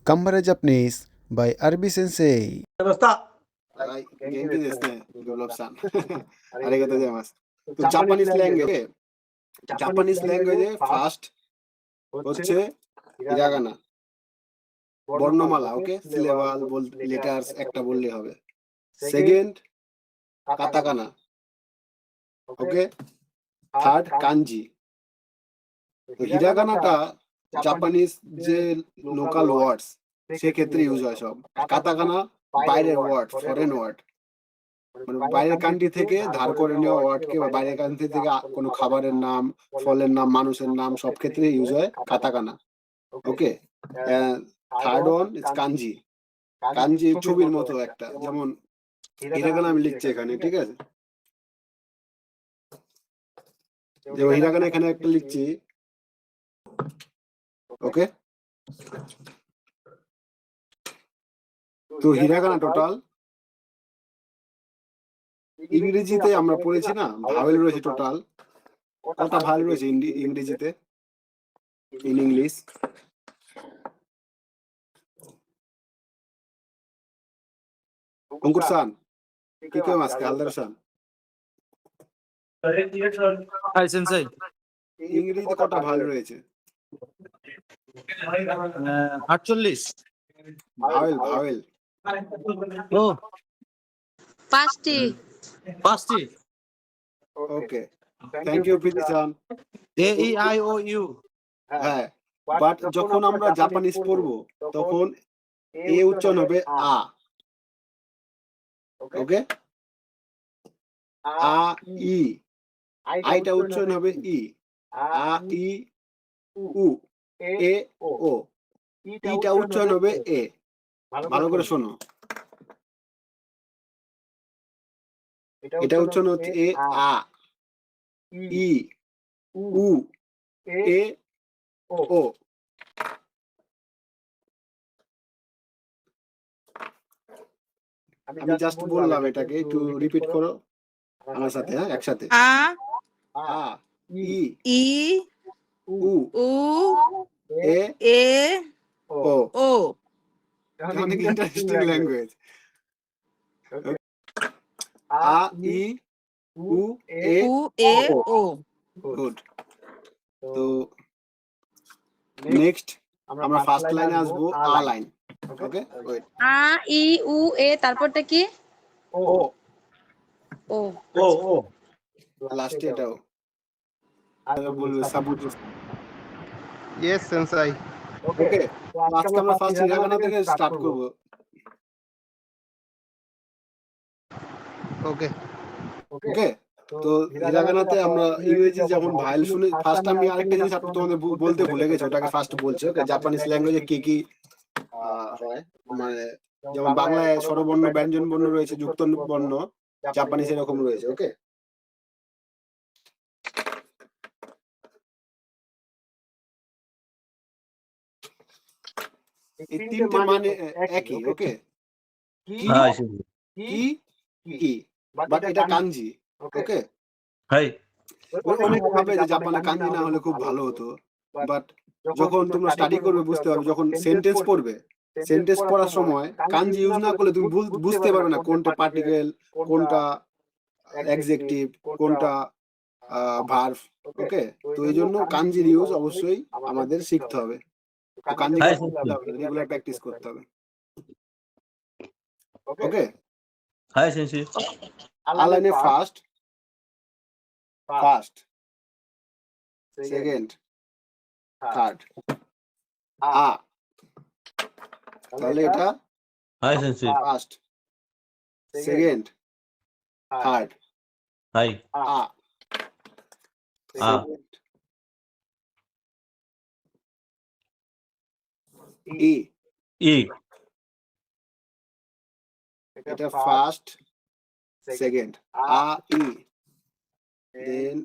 Kambara Japanese by Arbi Sensei. はい、元気ですね、ドロップさん。ありがとうございます。তো Japanese ল্যাঙ্গুয়েজে first হচ্ছে হিরাগানা বর্ণমালা, ওকে, সিলেবাল লেটার্স একটা বললে হবে। Second katakana, okay. Third kanji. তো হিরাগানাটা জাপানিজ যে লোকাল ওয়ার্ডস সেক্ষেত্রে ইউজ হয় সব। কাতাকানা বাইরের ওয়ার্ড, ফরেন ওয়ার্ড, মানে বাইরের কান্ট্রি থেকে ধার করে নেওয়া ওয়ার্ডকে বা বাইরের কান্ট্রি থেকে কোনো খাবারের নাম, ফলের নাম, মানুষের নাম সব ক্ষেত্রে ইউজ হয় katakana, okay. Third one is kanji. Kanji ছবির মতো একটা, যেমন হিরাগানা আমি লিখছি এখানে, ঠিক আছে, যেমন হিরাগানা এখানে একটা লিখছি, ওকে। তো হিরাগানা টোটাল ইংরেজিতে আমরা পড়েছি না, ভাওয়েল রয়েছে টোটাল কটা ভাওয়েল রয়েছে ইংরেজিতে, ইন ইংলিশ? অঙ্কুর সান কি কেউ আজকে হালদার সান হাই সেন্সাই ইংরেজিতে কটা ভাওয়েল রয়েছে? 48 ভাওয়েল ভাওয়েল ও 5টি। ওকে, থ্যাংক ইউ প্রীতি চান। এ ই আই ও ইউ। হ্যাঁ, বাট যখন আমরা জাপানিজ পড়বো তখন এ উচ্চারণ হবে আ, ওকে। আ ই, আইটা উচ্চারণ হবে ই, আ ই উ, এ ও, ইটা উচ্চারণ হবে এ। ভালো করে শোনো, এটা উচ্চারণ হচ্ছে এ আ ই উ এ ও। আমি জাস্ট বললাম, এটাকে একটু রিপিট করো আমার সাথে, হ্যাঁ, একসাথে। আ আ ই ই উ উ এ এ ও। ও। অনেক ইন্টারেস্টিং ল্যাঙ্গুয়েজ। আ ই উ এ উ এ ও। গুড। তো নেক্সট আমরা ফার্স্ট লাইনে আসবো, আ লাইন, ওকে। ওয়েট, আ ই উ এ, তারপরটা কি? ও ও। ও লাস্টে এটাও বলবে সাবুট। Yes sensei. ওকে, আজকে আমরা ফার্স্ট হিরাগানা থেকে স্টার্ট করব। ওকে ওকে, তো হিরাগানাতে আমরা ইংরেজি যখন ভাইল শুনে, ফার্স্ট আমি আরেকটা জিনিস তোমাদের বলতে ভুলে গেছি, ওটাকে ফার্স্ট বলছি। ওকে, জাপানিজ ল্যাঙ্গুয়েজে কি কি হয়, মানে যেমন বাংলায় স্বরবর্ণ, ব্যঞ্জন বর্ণ রয়েছে, যুক্ত বর্ণ, জাপানিজ এরকম রয়েছে, ওকে। এই তিনটে মানে একই, ওকে। কি কি কি, বাট এটা কাঞ্জি, ওকে। হাই অনেকে ভাবে যে জাপানে কাঞ্জি না হলে খুব ভালো হতো, বাট যখন তোমরা স্টাডি করবে বুঝতে পারবে, যখন সেন্টেন্স পড়বে, সেন্টেন্স পড়ার সময় কাঞ্জি ইউজ না করলে তুমি বুঝতে পারবে না কোনটা পার্টিকেল, কোনটা অ্যাডজেক্টিভ, কোনটা ভার্ব, ওকে। তো এই জন্য কাঞ্জির ইউজ অবশ্যই আমাদের শিখতে হবে। তো কাঞ্জি রেগুলার প্র্যাকটিস করতে হবে, ওকে। হাই সেন্সি আলাইনে ফার্স্ট, সেকেন্ড, থার্ড, আ, তাহলে এটা হাই সেন্সি ফার্স্ট, সেকেন্ড, থার্ড, হাই আ, সেকেন্ড, ই, ই এটা ফার্স্ট, সেকেন্ড, আ ই, দেন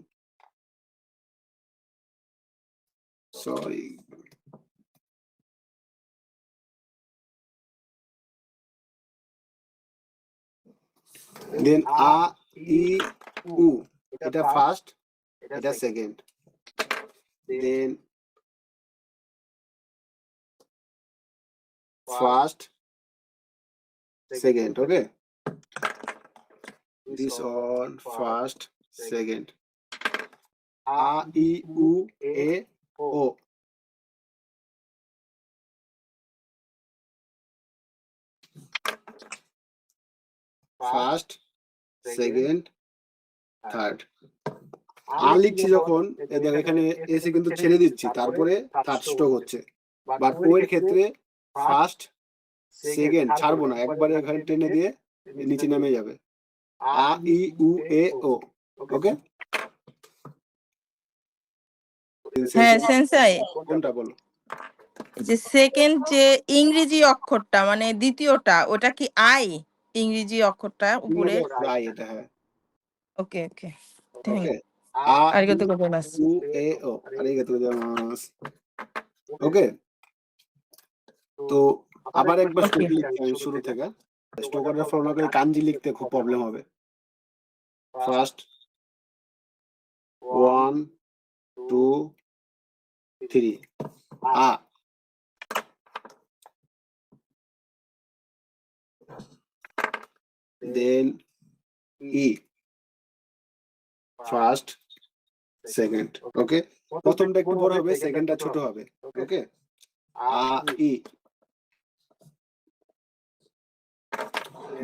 সরি, দেন আ ই উ, এটা ফার্স্ট, এটা second, then first, second. Okay. This on first, second. A, I, U, A, O. First, second, third. আর লিখছি যখন দেখো এখানে এসে কিন্তু ছেড়ে দিচ্ছি, তারপরে থার্ড স্ট্রোক হচ্ছে। বাট ও এর ক্ষেত্রে ফার্স্ট, সেকেন্ড ছাড়বো না, একবারে এখানে টেনে দিয়ে নিচে নেমে যাবে। আ, ই, উ, এ, ও। ওকে, হ্যাঁ সেন্সাই, কোনটা বলো? যে সেকেন্ড যে ইংরেজি অক্ষরটা মানে দ্বিতীয়টা, ওটা কি আই? ইংরেজি অক্ষরটা উপরে। আই, এটা হ্যাঁ। ওকে ওকে, ওকে, আ, আরিগাতো গোজাইমাসু। উ, এ, ও। আরিগাতো গোজাইমাসু। ওকে, তো আবার একবার Okay. স্ট্রোক লিখতে আমি শুরু থেকে। স্ট্রোকের ফর্মুলা করে কাঞ্জি লিখতে খুব প্রবলেম হবে। ফার্স্ট, 1, 2, 3, আ। Then E, first, second. Okay, প্রথমটা একটু বড় হবে, সেকেন্ডটা ছোট হবে। ওকে, আ, ই,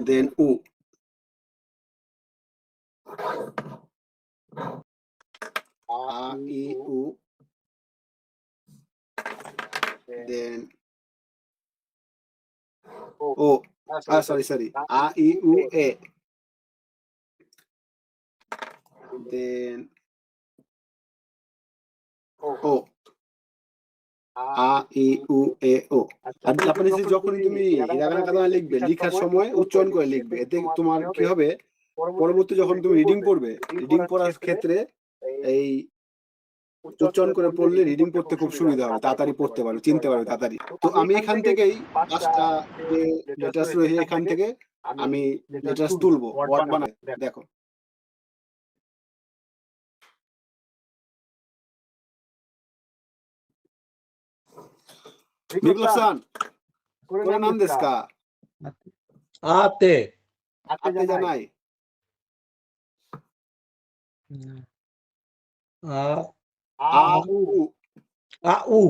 দেন উ, আ, ই, উ, দেন ও, সরি, আ, ই, উ, এ, দেন ও, আ, ই, উ, এ, ও। আর জাপানিজ যখনই তুমি হিরাগানা কাতানা লিখবে, লিখার সময় উচ্চারণ করে লিখবে। এতে তোমার কি হবে, পরবর্তী যখন তুমি রিডিং পড়বে, রিডিং পড়ার ক্ষেত্রে এই উচ্চারণ করে পড়লে রিডিং পড়তে খুব সুবিধা হবে, তাড়াতাড়ি পড়তে পারবে, চিনতে পারবে তাড়াতাড়ি। তো আমি এখান থেকেই পাঁচটা যে লেটার্স রয়েছে, এখান থেকে আমি লেটার্স তুলবো, ওয়ার্ড বানাবো। দেখো, বিপ্লব-সান, কোন নাম দেশ কা? আতে, আতে জানাই। আ, আ, উ, আ, উ,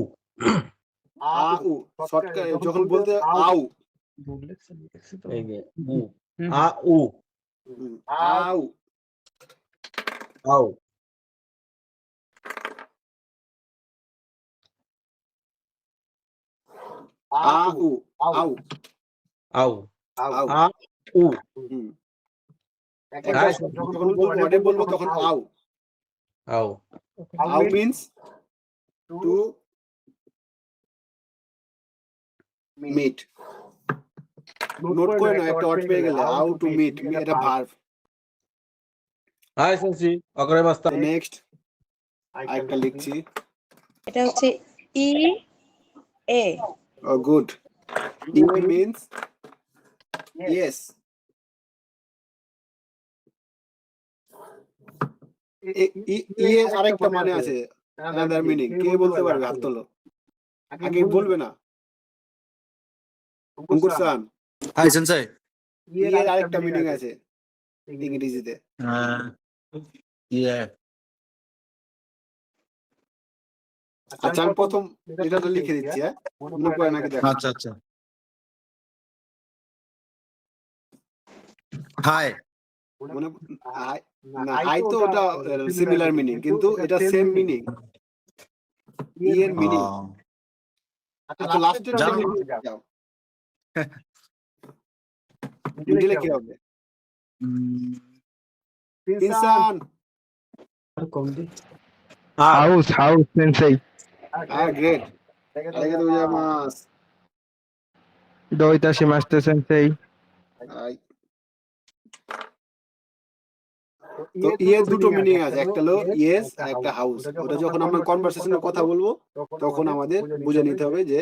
আ, উ। শর্টকাট যখন বলতে আউ, এই যে উ, আ, উ, আউ, আউ, আ, উ, আউ, আউ, আউ। আ, উ। হুম। হ্যাঁ, যখন ওয়ার্ডে বলবো তখন আউ। আউ, আউ মিন্স টু মিট। নোট করে না, একটা ওয়ার্ড পেয়ে গেলে, আউ টু মিট, এটা ভার্ব। হাই সেন্সি, অকরে মাস্তা। নেক্সট আরেকটা লিখছি। এটা হচ্ছে ই এ। ও গুড। ই মিন্স ইয়েস। ই এর আরেকটা মানে আছে, অ্যানাদার মিনিং। কে বলতে পারবে? হাত তোলো। আগে বলবে না। অঙ্কুর-সান, Hi, Sensei. ই এর আরেকটা মিনিং আছে ইংরেজিতে। Yeah. আচ্ছা, আমি প্রথম লেটারটা লিখে দিচ্ছি, হ্যাঁ, মনে পড়ে নাকি দেখো। আচ্ছা আচ্ছা। হাই। মনে না, আই তো ওটা সিমিলার মিনিং, কিন্তু এটা সেম মিনিং। ই এর মিনিং। আচ্ছা, লাস্টের জানো। যাও। মিডিলে কি হবে? ইনসান। House, sensei. গ্রেট। আরিগাতো গোজাইমাসু। Do itashimashite, sensei. তো ইয়ের দুটো মিনিং আছে, একটা হলো ইয়েস আর একটা হাউস। ওটা যখন আমরা কনভারসেশনে কথা বলবো তখন আমাদের বুঝে নিতে হবে যে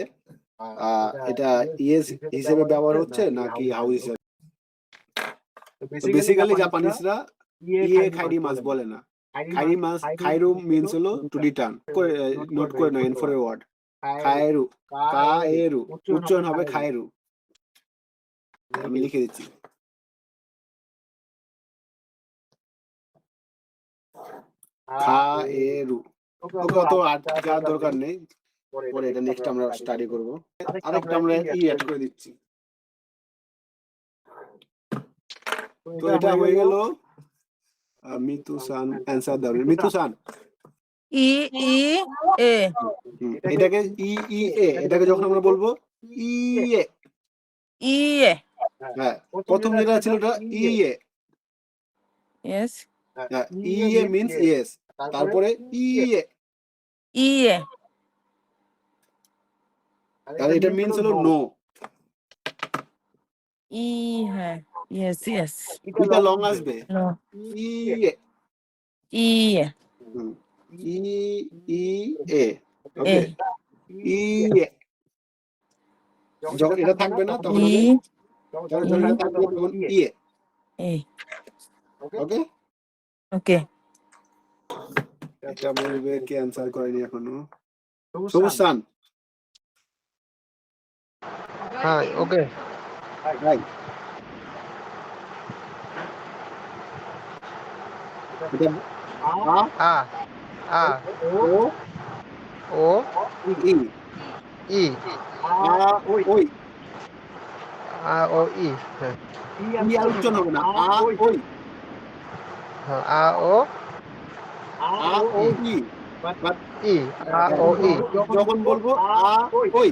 এটা ইয়েস হিসেবে ব্যবহার হচ্ছে নাকি হাউস হিসেবে। তো বেসিক্যালি জাপানিজরা ইয়ে খাইরিমাস বলে না। খাইরিমাস, খাইরু মিন্স হলো টু রিটার্ন। নোট করে নাও, ইন ফর এ ওয়ার্ড। খায়েরু, কায়েরু, উচ্চারণ হবে খায়েরু। আমি লিখে দিচ্ছি। খায়েরু। ওকে, অত যাওয়ার দরকার নেই, পরে এটা নেক্সট আমরা স্টাডি করব। আরেকটা আমরা অ্যাড করে দিচ্ছি। তো এটা হয়ে গেল মিতুসান। অ্যান্সার দাও মিতুসান। ই ই এ এটাকে ই ই এ, এটাকে যখন আমরা বলবো ই এ, ই এ হ্যাঁ, প্রথম যেটা ছিল ওটা ই এ, ইয়েস ই এ মিন্স ইয়েস, তারপরে ই এ, ই এ তাহলে এটা মিন্স হলো নো। ই হ্যাঁ ইয়েস ইয়েস এটা লং আসবে নো ই এ, ই এ ই ই এ, ওকে, ই এ। যখন এটা থাকবে না তখন ই হবে, যখন এটা থাকবে তখন ই এ, এ ওকে। ওকে এটা বলবে কে অ্যান্সার করেনি এখনো। সবুজ সান। হ্যাঁ ওকে ভাই এটা আ আ ও ও ই, ই ওই আ ও ই হ্যাঁ ই আর উচ্চারণ হবে না, ওই, হ্যাঁ আ ও ও ই, বাট ই আ ও ই যখন বলবো ওই,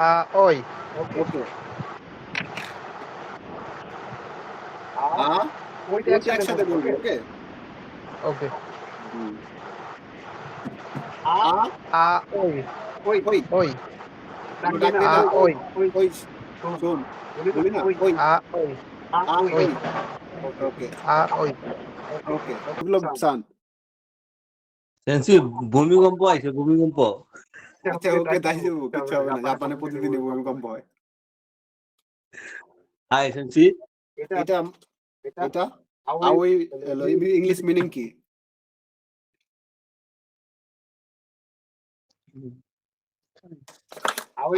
আ ওই ওকে, ওইটা একসাথে বলবো, ওকে। ওকে আ আ ওই ওই ওই ওই ডাকবে আ না, ওই ওই শোন, বলি না ওই, আ ওই ওই, ওকে আ ওই ওকে। ওগুলো সান। সেন্সি ভূমিকম্প আইছে, ভূমিকম্প। আচ্ছা ওকে, তাই দেবো, কিচ্ছু হবে না, জাপানে প্রতিদিনই ভূমিকম্প হয়। হাই সেন্সি। এটা এটা আওই ইংলিশ মিনিং কি?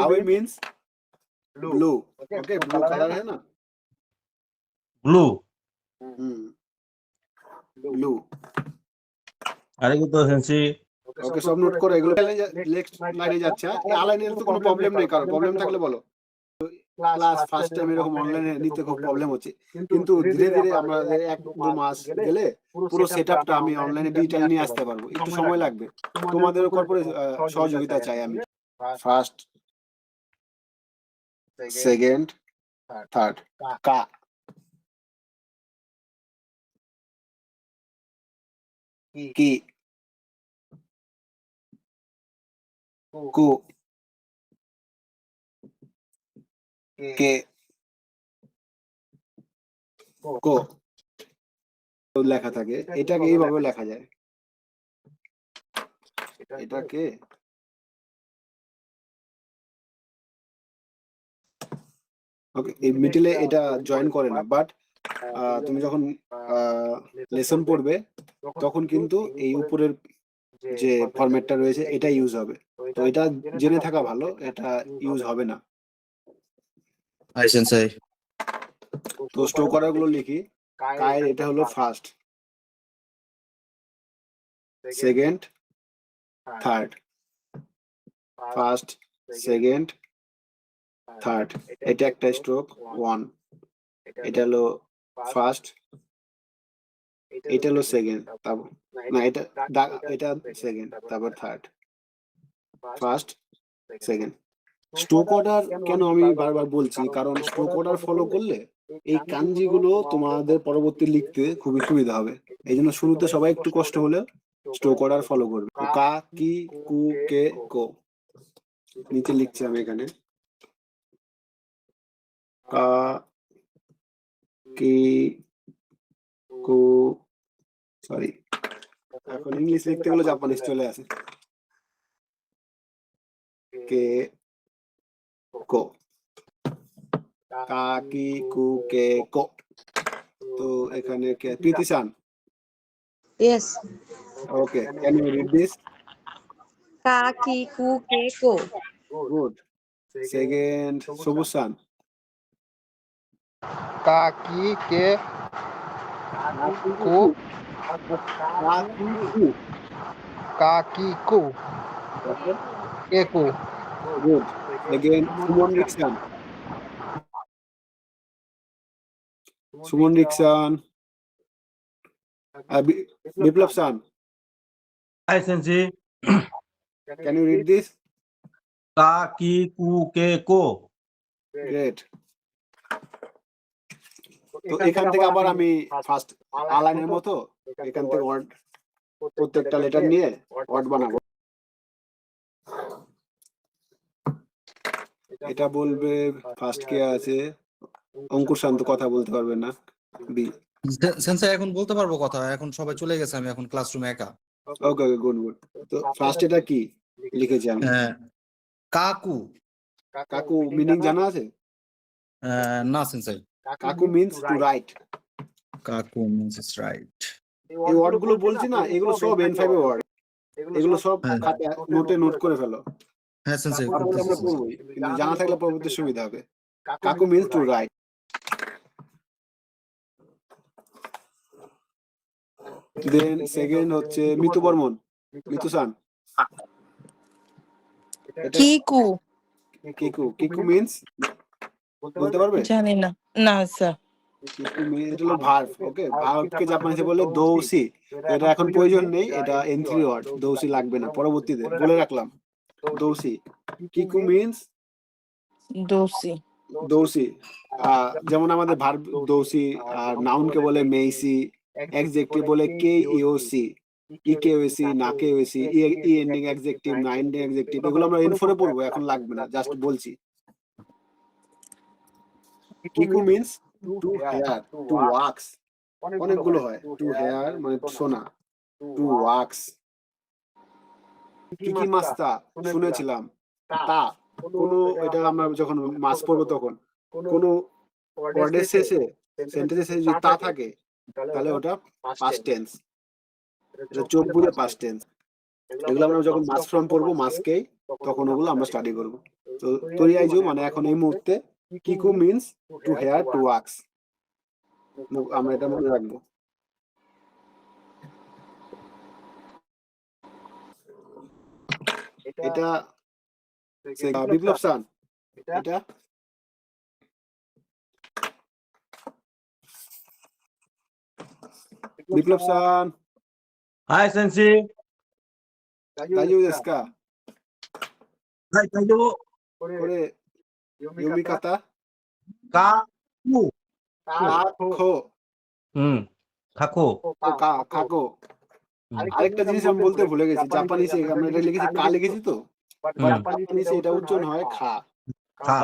আওই means blue, okay, blue colour है ना, ব্লু। ब्लू, আরে কি তো সেন্সি। ওকে, সব নোট করো এগুলো। নেক্সট লাইনে যাচ্ছে। এই লাইনে তো কোনো প্রবলেম নেই, কারো প্রবলেম থাকলে বলো। ক্লাস ফার্স্ট টাইম এরকম অনলাইনে নিতে খুব প্রবলেম হচ্ছে, কিন্তু ধীরে ধীরে আমরা 1-2 মাস গেলে পুরো সেটআপটা আমি অনলাইনে ডিজিটাল নিয়ে আসতে পারবো। একটু সময় লাগবে, তোমাদের উপরে সহযোগিতা চাই আমি। First, second, third. কা, কি, কু, কে, কো লেখা থাকে। এটাকে এইভাবে লেখা যায়, এটাকে ওকে, এই মিডলে এটা জয়েন করে না, বাট তুমি যখন লেসন পড়বে তখন কিন্তু এই উপরের যে ফরম্যাটটা রয়েছে এটা ইউজ হবে। তো এটা জেনে থাকা ভালো, এটা ইউজ হবে না। হাই সেন্সাই। তো স্টোর করাগুলো লিখি। কায়ের এটা হলো first, second, third, first, second, third. এটা একটা স্ট্রোক 1, এটা হলো ফার্স্ট, এটা হলো সেকেন্ড, তারপর না এটা এটা সেকেন্ড, তারপর third, first, second. Stroke order কেন আমি বারবার বলছি, কারণ স্ট্রোক অর্ডার ফলো করলে এই কাঞ্জিগুলো তোমাদের পরবর্তী লিখতে খুবই সুবিধা হবে। এই জন্য শুরুতে সবাই একটু কষ্ট হলে স্ট্রোক অর্ডার ফলো করবে। কা, কি, কু, কে, কো। নিচে লিখছি আমি এখানে, কা, কি, কু, সরি এখন ইংলিশ লিখতে গেলে জাপানিজ চলে আসে, কে, কো। কা, কি, কু, কে, কো। তো এখানে কে, প্রীতিশান। Yes. Okay, can you read this? কা কি কু কে কো গুড। সেকেন্ড সবুজ সান। কা কি কে কু কা কি কু কে কু গুড। সেকেন্ড সুমন রিকসান। সুমন রিকসান। বিপ্লব সান। Hi, Sensi. Can you read this? Ka, ki, ku, ke, ko. Great. তো এখান থেকে আবার আমি ফার্স্ট আলাইনের মতো এখান থেকে ওয়ার্ড প্রত্যেকটা লেটার নিয়ে ওয়ার্ড বানাবো। এটা বলবে ফার্স্ট কে আছে? অঙ্কুর শান্ত কথা বলতে পারবে না। বি। সেন্সাই এখন বলতে পারবো কথা, এখন সবাই চলে গেছে, আমি এখন ক্লাসরুমে একা। ওকে ওকে, গুড গুড। তো ফার্স্ট এটা কি লিখেছি আমি? কাকু। কাকু মিনিং জানা আছে? না সেন্সাই। কাকু মিন্স টু রাইট। কাকু মিন্স ইজ রাইট। এই ওয়ার্ড গুলো বলছি না, এগুলো সব N5 এর ওয়ার্ড। এগুলো সব নোটে নোট করে ফেলো। হ্যাঁ সেন্সাই, আমরা পড়বোই, কিন্তু জানা থাকলে পরবর্তী সুবিধা হবে। কাকু means to write. Then second হচ্ছে মিতু বর্মন। মিতু সান। কি কু কিকু। কিকু মিন্স বলতে পারবে? জানি না, না স্যার। কিকু মিন্স এটা হলো ভার্ব। ওকে, ভার্বকে জাপানিতে বলে দৌসি। এটা এখন প্রয়োজন নেই, এটা N3 ওয়ার্ড, দৌসি লাগবে না, পরবর্তীতে বলে রাখলাম দৌসি। কিকু মিন্স দোষী। দৌসি। যেমন আমাদের ভার্ব দৌসি, আর নাউনকে বলে মেইসি, অ্যাডজেক্টিভ বলে কেইওসি, ইকেওসি, নাকেওসি, ই এন্ডিং অ্যাডজেক্টিভ, না এন্ডিং অ্যাডজেক্টিভ, এগুলো আমরা N4 এ পড়বো, এখন লাগবে না, জাস্ট বলছি। কিকু means to hear, to walks, অনেকগুলো হয়। টু হেয়ার মানে শোনা, টু ওয়াক্স। কিকি মাস্তা শুনেছিলাম। তা কোনো, এটা আমরা যখন মাস পড়বো তখন কোনো ওয়ার্ডের শেষে, সেন্টেন্সের শেষে যদি তা থাকে তাহলে ওটা পাস্ট টেন্স, এটা চোখ বুঝে পাস্ট টেন্স। এগুলো আমরা যখন মাস ফর্ম পড়বো, মাসকেই, তখন ওগুলো আমরা স্টাডি করবো। তো তৈয়াইজু মানে এখন এই মুহূর্তে কিকু means to hear, to walks, আমরা এটা মনে রাখবো। এটা বিপ্লব সান। এটা বিপ্লব সান। Hi, Sensi. তাইজু দেস্কা Hi, Tayo. করে ইউমিকাতা Ka, ku. কাখো। Kako. কাকো। আরেকটা জিনিস আমি বলতে ভুলে গেছি, জাপানিসে আমরা এটা লিখেছি কা লিখেছি, তো জাপানিসে এটা উচ্চারণ হয় খা। Ka.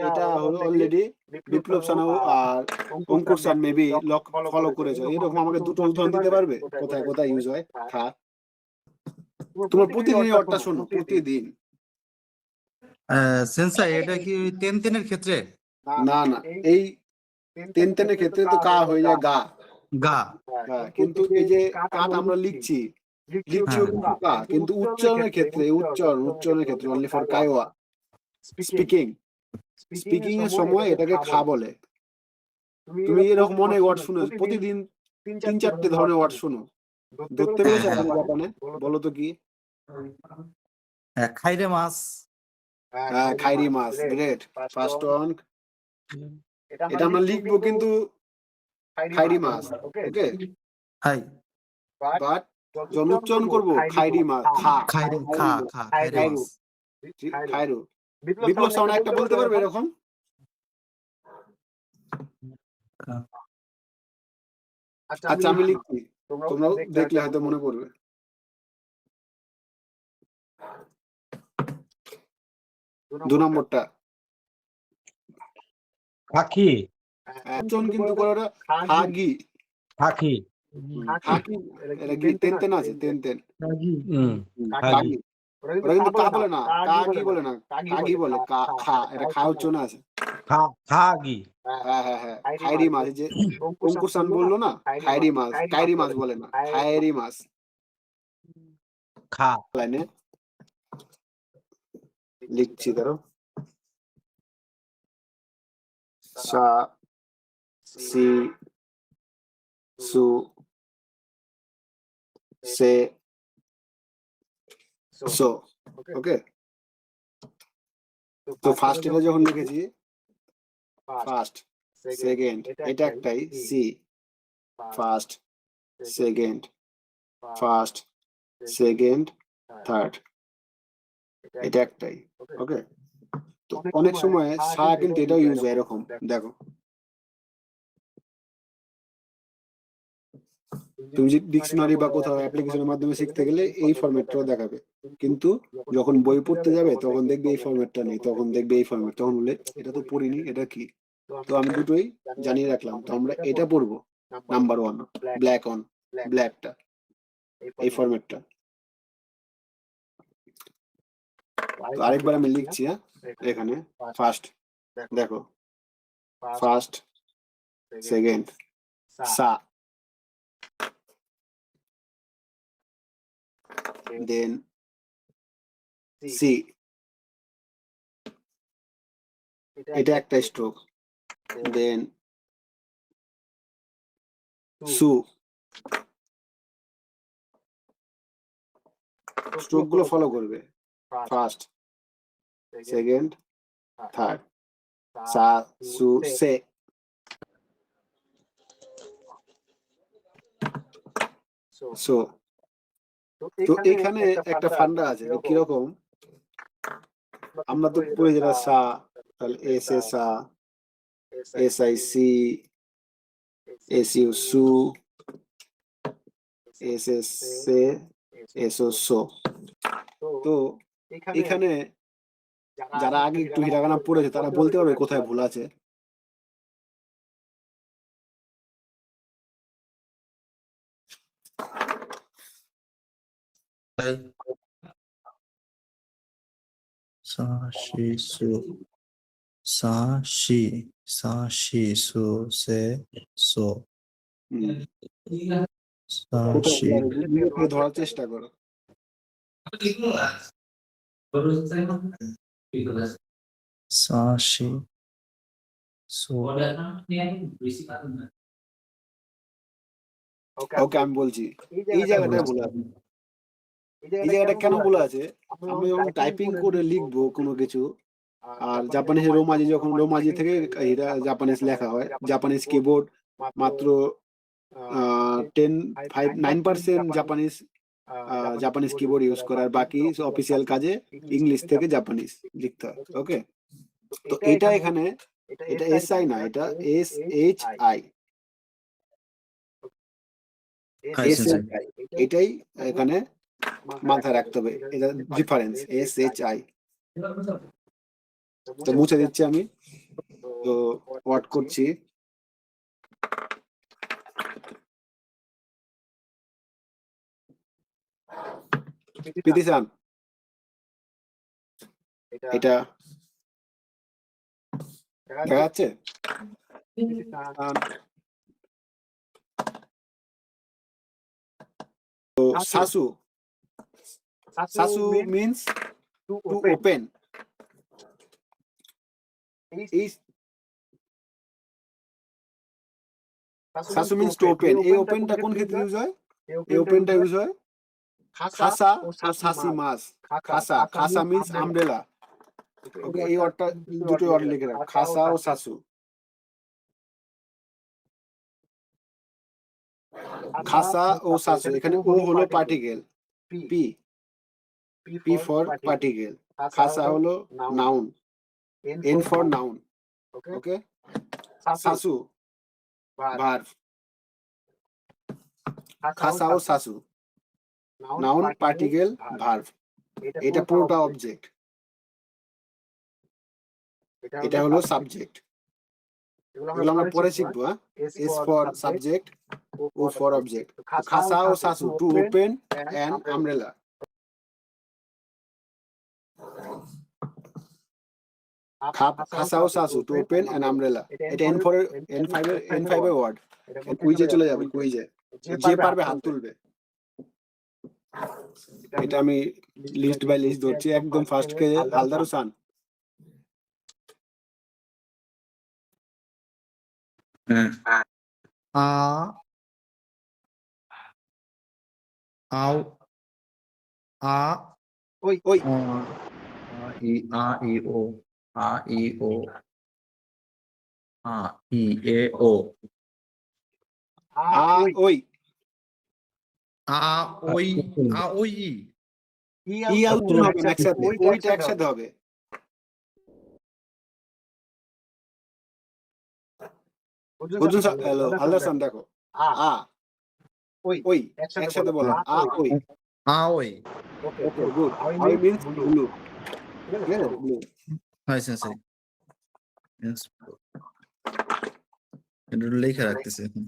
এটা হলো অলরেডি বিপ্লব সান আর অঙ্কুর সান মেবি ফলো করেছো। এরকম আমাকে দুটো উদাহরণ দিতে পারবে কোথায় কোথায় ইউজ হয় খা? তোমার প্রতিদিন ওয়ার্ডটা শোনো, প্রতিদিন। সেন্সাই এটা কি তেনের ক্ষেত্রে? না না, এই তেনের ক্ষেত্রে তো কা হয়ে যায় গা। গা। হ্যাঁ, কিন্তু এই যে কাটা আমরা লিখছি কিন্তু কা, কিন্তু উচ্চারণের ক্ষেত্রে, উচ্চারণের ক্ষেত্রে অনলি ফর কাইওয়া, স্পিকিং এর সময় এটাকে খা বলে। তুমি এরকম অনেক ওয়ার্ড শুনো, প্রতিদিন 3-4টে ধরনের ওয়ার্ড শুনো, ধরতে পেরেছো এখন জাপানে? বলো তো কি? খাইরে মাছ। হ্যাঁ, খাইরি মাছ। Great, first one. এটা আমরা লিখবো কিন্তু খাইরি মাছ, ওকে? হাই। বাট যখন উচ্চারণ করবো খাইরি মাছ, খা, খাইরে খা খা খাইরে খাইরু, মাছ। খাইরু। বিপ্লব সাউন্ড একটা বলতে পারবে এরকম? আচ্ছা আমি লিখছি, তোমরাও দেখলে হয়তো মনে পড়বে। দু নম্বরটা Kaki. উচ্চারণ কিন্তু করে ওটা হাগি। Kaki. হাগি, এটা কি তেন আছে? তেন Kagi. কাগি। ওরা কিন্তু কা বলে না, কাগি বলে না, কাগি বলে, খা, এটা খা উচ্চারণ আছে। Kagi. হ্যাঁ হ্যাঁ হ্যাঁ, খাইরি মাছ, যে অঙ্কুর সান বললো না, খাইরি মাছ, কাইরি মাছ বলে না, খাইরি মাছ। Ka. লাইনে লিখছি ধরো সা সি সু সে সো ওকে। তো ফার্স্ট এটা যখন লিখেছি ফার্স্ট সেকেন্ড এটা একটাই see first second first second third এটা একটাই ওকে। তো অনেক সময় সা কিন্তু এটাও ইউজ হয় এরকম দেখো তুমি যদি ডিকশনারি বা কোথাও অ্যাপ্লিকেশনের মাধ্যমে শিখতে গেলে এই ফরম্যাটটাও দেখাবে, কিন্তু যখন বই পড়তে যাবে তখন দেখবে এই ফরম্যাটটা নেই, তখন দেখবে এই ফরম্যাট, তখন বলে এটা তো পড়িনি এটা কি। তো আমি দুটোই জানিয়ে রাখলাম। তো আমরা এটা পড়বো নাম্বার 1 ব্ল্যাক অন ব্ল্যাকটা এই ফরম্যাটটা। তো আরেকবার আমি লিখছি হ্যাঁ এখানে ফার্স্ট দেখো ফার্স্ট সেকেন্ড সা দেন সি এটা একটা স্ট্রোক, দেন সু স্ট্রোক গুলো ফলো করবে ফার্স্ট সেকেন্ড থার্ড সা সু সে সো। তো এখানে একটা ফান্ডা আছে যে কিরকম আমরা তো পড়ে যেটা সা তাহলে এস এ সা এস আই সি এস ইউ সু এস এস সে এস ও সো। তো এখানে যারা আগে একটু হিরাগানা পড়েছে তারা বলতে পারবে কোথায় ভুল আছে। সা শি সু সা শি সু সে সো সা শি কোথায় ধরার চেষ্টা করো। সা শি সো ওকে আমি বলছি এই জায়গাটায় ভুল আছে। এই জায়গাটা কেন ভুল আছে, আমরা যখন টাইপিং করে লিখবো কোনো কিছু আর জাপানিজ রোমাজি যখন রোমাজি থেকে এটা জাপানিজ লেখা হয়, জাপানিজ কিবোর্ড মাত্র 9% জাপানিজ কিবোর্ড ইউজ করে, আর বাকি অফিসিয়াল কাজে ইংলিশ থেকে জাপানিজ লিখতে হয় ওকে। তো এটা এখানে এটা এস আই না, এটা এস এইচ আই এটাই এখানে মাথায় রাখতে হবে, এটা ডিফারেন্স এস এইচ আই। তো মুছে দিচ্ছি আমি, তো ওয়াট করছি পিতিশান এটা দেখা যাচ্ছে। তো সাসু সাসু মিন্স টু ওপেন। সাসু মিন্স টু ওপেন। এই ওপেনটা কোন ক্ষেত্রে ইউজ হয়? এই ওপেনটা ইউজ হয় খাসা ও সাসি মাস। খাসা খাসা মিন্স আমব্রেলা ওকে। এই ওয়ার্ডটা দুটো ওয়ার্ড লিখে রাখ, খাসা ও সাসু। খাসা ও সাসু, এখানে ও হলো particle, P P for particle, খাসা হলো noun, N for noun okay. সাসু ভার্ব, খাসা ও সাসু নাউন পার্টিকেল ভার্ব। এটা পুরোটা অবজেক্ট, এটা হলো সাবজেক্ট। এগুলো আমরা পরে শিখবো হ্যাঁ। S for subject, O for object. খাসা ও সাসু টু ওপেন অ্যান আমব্রেলা। খাসা ও সাসু টু ওপেন অ্যান আমব্রেলা। এটা N5 এর ওয়ার্ড। কুইজে চলে যাবে, কুইজে যে পারবে হাত তুলবে। এটা আমি লিস্ট বাই লিস্ট ধরছি, একদম ফার্স্ট কে হালদার হোসান। হ্যাঁ আ আও আ ওই ওই আ ই ও আ ই ও আ ই এ ও আ ওই আ ওই আ ওই ই ই আর উচ্চারণ হবে না একসাথে, ওইটা একসাথে হবে। Arjun sir, hello Haldar sir, দেখো আ ওই একসাথে বলো, আ ওই। আ ওই okay good. I means blue, ঠিক আছে, ব্লু। হাই সেন্সেই এটা লিখে রাখতেছি এখন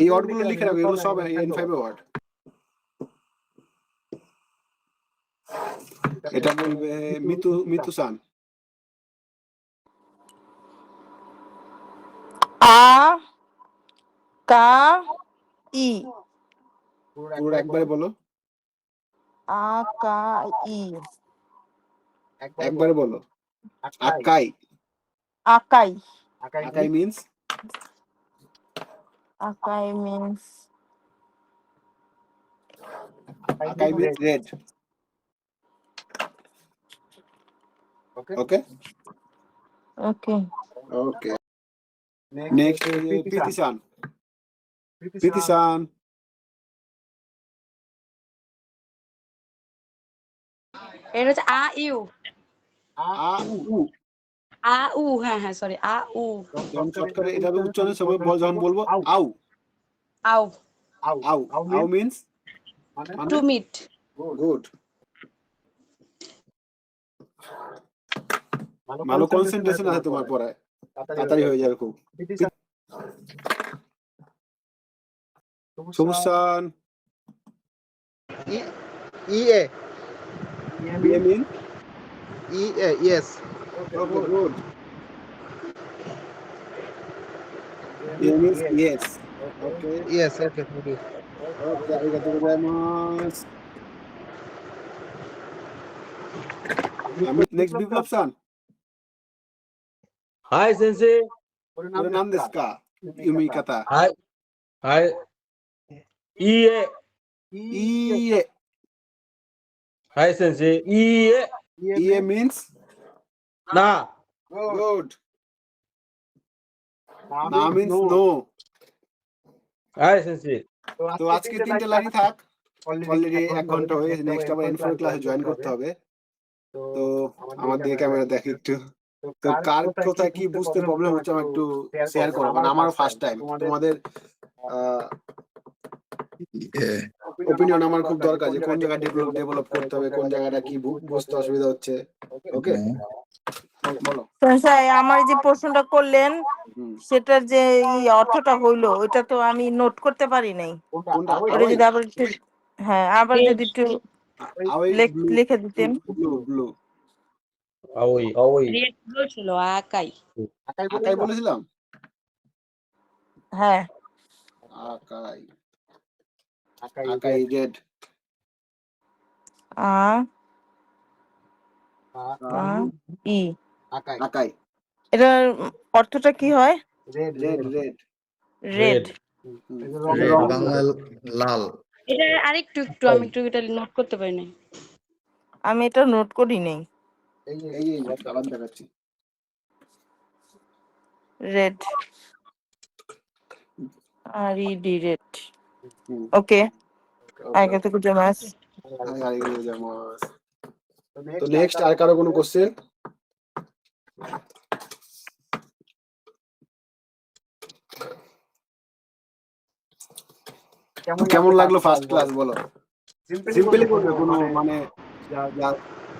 এই ওয়ার্ডগুলো লিখে রাখো, এগুলো সব N5 এর ওয়ার্ড। এটা বলবে মিতু সান। আ কা ই পুরো একবারে বলো, আ কা ই একবারে বলো। আকাই, আকাই আকাই মিন্স, আকাই মিন্স আকাই মিন্স রেড। ওকে ওকে ওকে। নেক্সট প্রীতি সান। প্রীতি সান, এটা হচ্ছে আ ইউ আ উ। আ উ হ্যাঁ সরি আ উ যখন শর্ট করে এটা উচ্চারণের সময় যখন বলবো আউ আউ আউ, আউ মিন্স টু মিট গুড। ভালো কনসেন্ট্রেশন আছে তোমার পড়ায়, তাড়াতাড়ি হয়ে যাবে খুব। সবুজ সান, EA BA mean, EA yes okay good. BA means yes, okay yes okay thank you. Okay, আরিগাতো গোজাইমাস। আমি নেক্সট বিপ্লব সান। Hi, Sensei. これ何ですか、読み方。はい。はい。いいえ。いいえ。はい、Sensei.いいえ。いいえ meansな。 good. না means no.はい、Sensei. তো আজকে 3টে লাইনই থাক, অলরেডি 1 ঘন্টা হয়ে গেছে। নেক্সট আবার N4 ক্লাসে জয়েন করতে হবে। তো আমার দিকে ক্যামেরা দেখ একটু। তো কার কোথায় কি বুঝতে প্রবলেম হচ্ছে আমার একটু শেয়ার করো, কারণ আমারও ফার্স্ট টাইম। তোমাদের ওপিনিয়ন আমার খুব দরকার, যে কোন জায়গায় ডেভেলপ করতে হবে, কোন জায়গাটা কি বুঝতে অসুবিধা হচ্ছে। ওকে বলো। স্যার আমার যে প্রশ্নটা করলেন সেটার যে অর্থটা হইলো ওইটা তো আমি নোট করতে পারি নাই। কোনটা? ওটা যদি আবার একটু আবার যদি একটু লিখে দিতেন। ব্লু আওই আওই। রেড বলছিল আকাই আকাই বলেছিলাম। হ্যাঁ আকাই, আকাই রেড। আ ই আকাই এটার অর্থটা কি হয়? Red red red. বাংলা লাল। এটা আরেকটু আমি একটু এটা নোট করতে পারি নাই। আমি এটা নোট করি নাই। এই কালার দেখাচ্ছি। রেড আর ই ডি রেড। ওকে আরিগাতো গোজাইমাসু। আরিগাতো গোজাইমাসু। তো নেক্সট আর কারো কোনো কোশ্চেন? কেমন লাগলো ফার্স্ট ক্লাস বলো? সিম্পলি করবে, কোনো মানে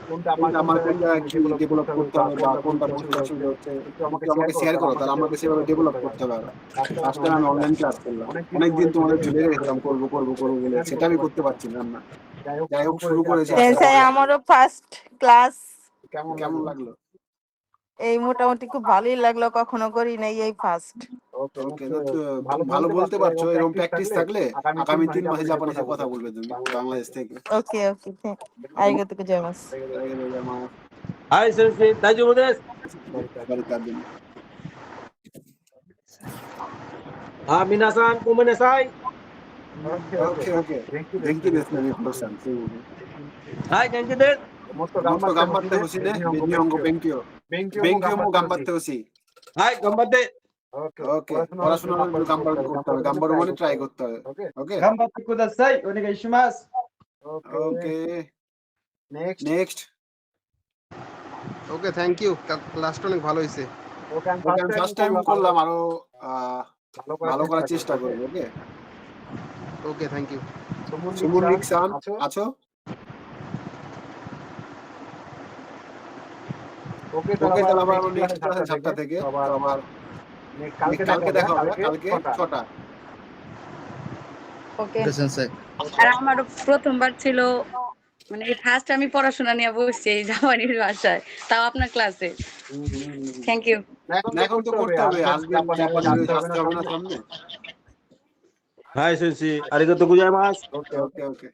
কোনটা আমার কোন জায়গায় কি ডেভেলপ করতে হবে বা কোনটা বুঝতে অসুবিধা হচ্ছে একটু আমাকে শেয়ার করো, তাহলে আমাকে সেভাবে ডেভেলপ করতে হবে। ফার্স্ট টাইম আমি অনলাইন ক্লাস করলাম, অনেকদিন তোমাদের ঝুলে রেখেছিলাম করবো বলে, সেটা আমি করতে পারছিলাম না। যাই হোক শুরু করেছি। আমারও ফার্স্ট ক্লাস। কেমন লাগলো? এই মোটামুটি খুব ভালোই লাগলো, কখনো করি নাই, এই ফার্স্ট। ওকে, তুমি ভালো বলতে পারছো, এরকম প্র্যাকটিস থাকলে আগামী 3 মাসে জাপানিজে কথা বলবে তুমি বাংলাদেশ থেকে। ওকে ওকে আরিগাতো গোজাইমাসু।はい先生大丈夫です。皆さんごめんなさい。 ওকে ওকে থ্যাংক ইউですね皆さん。はい元気です。もっと頑張ってほしいね。日本語勉強も頑張ってほしい。はい頑張って。ওকে পড়াশোনা করতে হবে,頑張るমানে ট্রাই করতে হবে। Okay 頑張ってください。お願いします。 okay next next. Okay thank you, ক্লাসটা অনেক ভালো হয়েছে। ওকে আমি ফার্স্ট টাইম করলাম, আরো ভালো করার চেষ্টা করব। ওকে ওকে থ্যাংক ইউ। সুমন রিকসান আছো? ওকে তাহলে আবার নেক্সট ক্লাসে 7টা থেকে আবার কালকে দেখা হবে, কালকে 6টা। ওকে। সেন্সেই আর আমারও প্রথমবার ছিল, মানে ফার্স্ট আমি পড়াশোনা নিয়ে বসছি এই জাপানির ভাষায়, তাও আপনার ক্লাসে। Thank you. এখন তো করতে হবে, আজকে জাপানি আসতে হবে না সামনে। はい先生ありがとうございます。 ওকে ওকে ওকে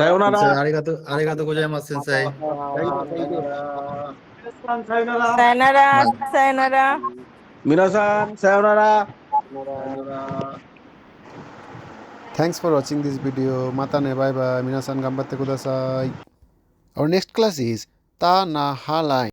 さようなら。 আরিগাতো গোজাইমাসু সেন্সেই। সায়নারা সায়নারা।皆さんさようなら。 Thanks for watching this video. Matane, bye bye. Minasan gambatte kudasai. Our next class is Ta na halai.